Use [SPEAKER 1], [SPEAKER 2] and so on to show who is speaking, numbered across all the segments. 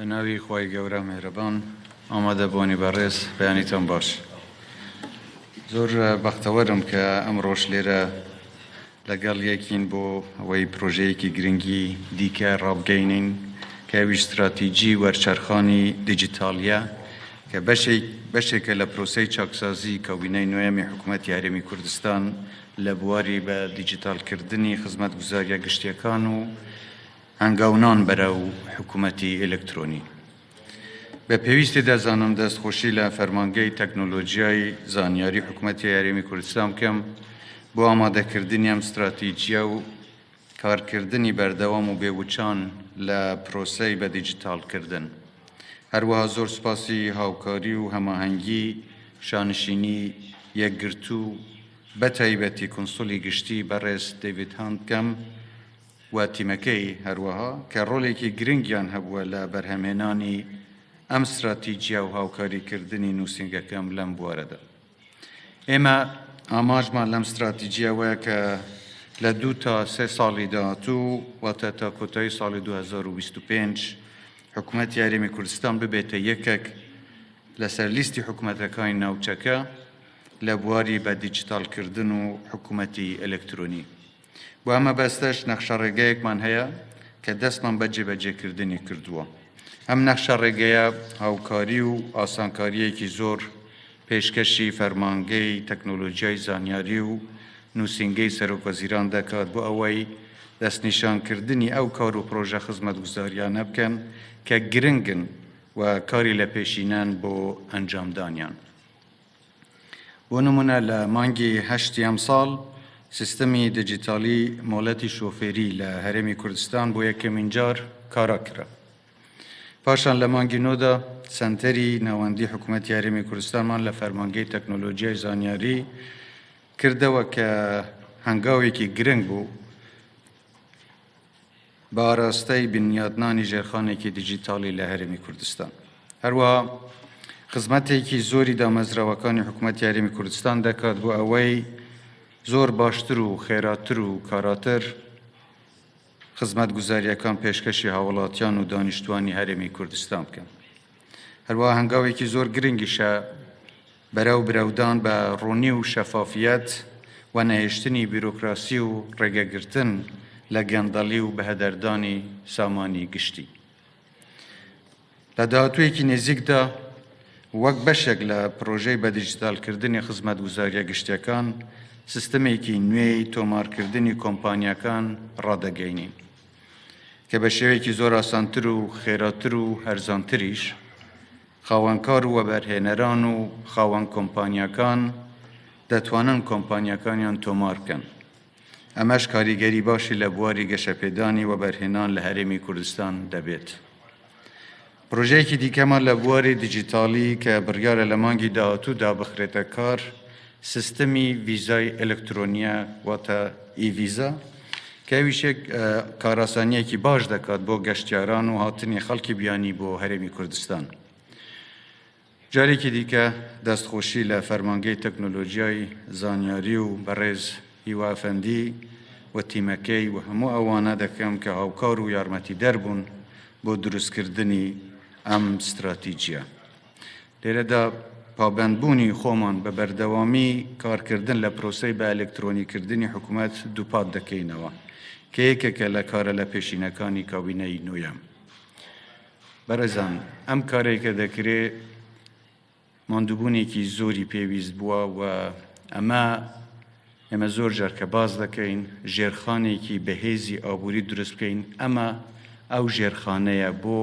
[SPEAKER 1] بناوی خوای گەورە مهرەبان ئامادەبوونی بەڕێز بەیانیتان باش. زۆر بەختەوەرم کە ئەمڕۆژ لێرە لەگەڵ یەکین بۆ ئەوەی پرۆژەیەکی گرنگی دیکە ڕابگەینین کە ئەویش استراتیجی وەرچەرخانی دیجیتالیە کە بەشێکە لە پرۆسەی چاکسازی کابینەی نوێمی حکوومەتی هەرێمی کوردستان لە بواری بە دیجیتالکردنی خزمەتگوزاریە گشتیەکان و هەنگاونان بەرەو حکوومەتی ئێلکترۆنی. بە پێویستی دەزانم دەستخۆشی لە فەرمانگەی تەکنۆلۆژیای زانیاری حکوومەتی هەرێمی کوردستان بکەم بۆ ئامادەکردنی ئەم استراتیجیە و کارکردنی بەردەوام و بێوچان لە پرۆسەی بە دیجیتالکردن. هەروەها زۆر سوپاسی هاوکاری و هەماهەنگی شانشینی یەکگرتو بە تایبەتی کۆنسۆلی گشتی بەڕێز دەیڤید هاند بکەم و تیمەکەی هەروەها کە ڕۆڵێکی گرنگیان هەبووە لە بەرهەمهێنانی ئەم استراتیجیا و هاوکاریکردنی نووسنگەکەم لەم بوارەدا. ئێمە ئاماژمان لەم استراتیجیاوەیە کە لە 2 تا 3 ساڵی داهاتوو واتە تا کۆتایی ساڵی 2025 حکوومەتی هەرێمی کوردستان ببێتە یەکێک لەسەر لیستی حکوومەتەکانی ناوچەکە لە بواری بە دیجیتالکردن و حکوومەتی ئەلکترۆنی. بۆ ئەمە بەستەش نەخشە ڕێگەیەکمان هەیە کە دەستمان بە جێبەجێکردنی کردووە. ئەم نەخشە ڕێگەیە هاوکاری و ئاسانکاریەکی زۆر پێشکەشی فەرمانگەی تەکنۆلۆژیای زانیاری و نووسینگەی سەرۆکوەزیران دەکات بۆ ئەوەی دەستنیشانکردنی ئەو کار و پرۆژە خزمەتگوزاریانە بکەن کە گرنگن و کاری لە پێشینەن بۆ ئەنجامدانیان. بۆ نمونە لە مانگی 8 ئەم ساڵ سیستەمی دیجیتالی مۆڵەتی شۆفێری لە هەرێمی کوردستان بۆ یەکەمین جار کارا کرا. پاشان لە مانگی 9دا سەنتەری ناوەندی حکوومەتی هەرێمی کوردستانمان لە فەرمانگەی تەکنۆلۆژیای زانیاری کردەوە کە هەنگاوێکی گرنگ بوو بە ئاراستەی بنیادنانی ژێرخانێکی دیجیتالی لە هەرێمی کوردستان. هەروەها خزمەتێکی زۆری دامەزراوەکانی حکوومەتی هەرێمی کوردستان دەکات بۆ ئەوەی زۆر باشتر و خێراتر و کاراتر خزمەتگوزاریەکان پێشکەشی هاوڵاتیان و دانیشتوانی هەرێمی کوردستان بکەن. هەروەها هەنگاوێکی زۆر گرنگیشە بەرەو برەودان بە ڕوونی و شەفافیەت و نەهێشتنی بیرۆکراسی و ڕێگەگرتن لە گەندەڵی و بەهەدەردانی سامانی گشتی. لە داهاتوویەکی نێزیکدا وەک بەشێک لە پرۆژەی بە دیجیتالکردنی خزمەتگوزاریە گشتیەکان سیستەمێکی نوێی تۆمارکردنی کۆمپانیەکان ڕادەگەینین کە بە شێوەیەکی زۆر ئاسانتر و خێراتر و هەرزانتریش خاوەنکار و وەبەرهێنەران و خاوەن کۆمپانیەکان دەتوانن کۆمپانیەکانیان تۆمار بکەن. ئەمەش کاریگەری باشی لە بواری گەشەپێدانی وەبەرهێنان لە هەرێمی کوردستان دەبێت. پرۆژەیەکی دیکەمان لە بواری دیجیتالی کە بڕیارە لە مانگی داهاتوودا بخرێتە کار سیستەمی ڤیزای ئەلکترۆنیە واتە ئیڤیزا کە ئەویشێک کاراسانیەکی باش دەکات بۆ گەشتیاران و هاتنی خەڵکی بیانی بۆ هەرێمی کوردستان. جارێکی دیکە دەستخۆشی لە فەرمانگەی تەکنۆلۆژیای زانیاری و بەڕێز هیوا ئەفەندی و تیمەکەی و هەموو ئەوانە دەکەم کە هاوکار و یارمەتی دەربوون بۆ دروستکردنی ئەم استراتیجیە. لێرەدا پابەندبوونی خۆمان بە بەردەوامی کارکردن لە پرۆسەی بە ئەلکترۆنیکردنی حکوومەت دووپات دەکەینەوە کە یەکێکە لە کارە لە پێشینەکانی کابینەی نوێم. بەڕێزان، ئەم کارێکە دەکرێت ماندووبوونێکی زۆری پێویست بووە و ئێمە زۆر جار کە باز دەکەین ژێرخانێکی بەهێزی ئابووری دروست بکەین. ئەمە ئەو ژێرخانەیە بۆ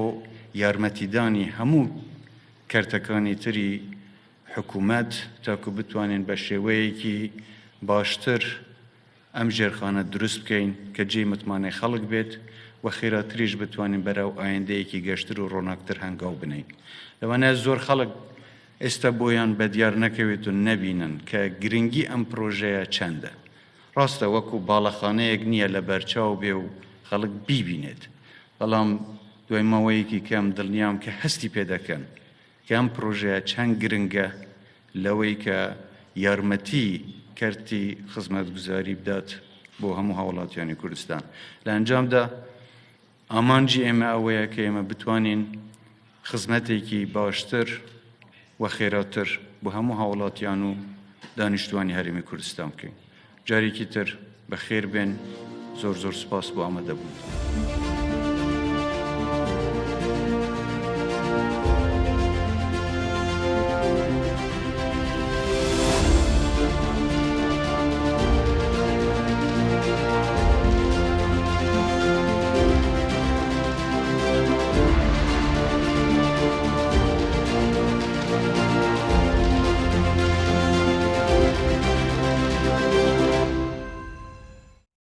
[SPEAKER 1] یارمەتیدانی هەموو کەرتەکانی تری حکوومەت تاکو بتوانین بە شێوەیەکی باشتر ئەم ژێرخانە دروست بکەین کە جێی متمانەی خەڵک بێت و خێراتریش بتوانین بەرەو ئایندەیەکی گەشتر و ڕۆناکتر هەنگاو بنین. لەوانەیە زۆر خەڵک ئێستا بۆیان بەدیار نەکەوێت و نەبینن کە گرنگی ئەم پرۆژەیە چەندە. ڕاستە وەکو باڵەخانەیەک نییە لە بەرچاو بێ و خەڵک بیبینێت، بەڵام دوای ماوەیەکی کەم دڵنیام کە هەستی پێ دەکەن کە ئەم پرۆژەیە چەند گرنگە لەوەی کە یارمەتی کەرتی خزمەتگوزاری بدات بۆ هەموو هاوڵاتیانی کوردستان. لە ئەنجامدا ئامانجی ئێمە ئەوەیە کە ئێمە بتوانین خزمەتێکی باشتر و خێراتر بۆ هەموو هاوڵاتیان و دانیشتوانی هەرێمی کوردستان بکەین. جارێکی تر بەخێر بێن، زۆر زۆر سپاس بۆ ئامادەبوون.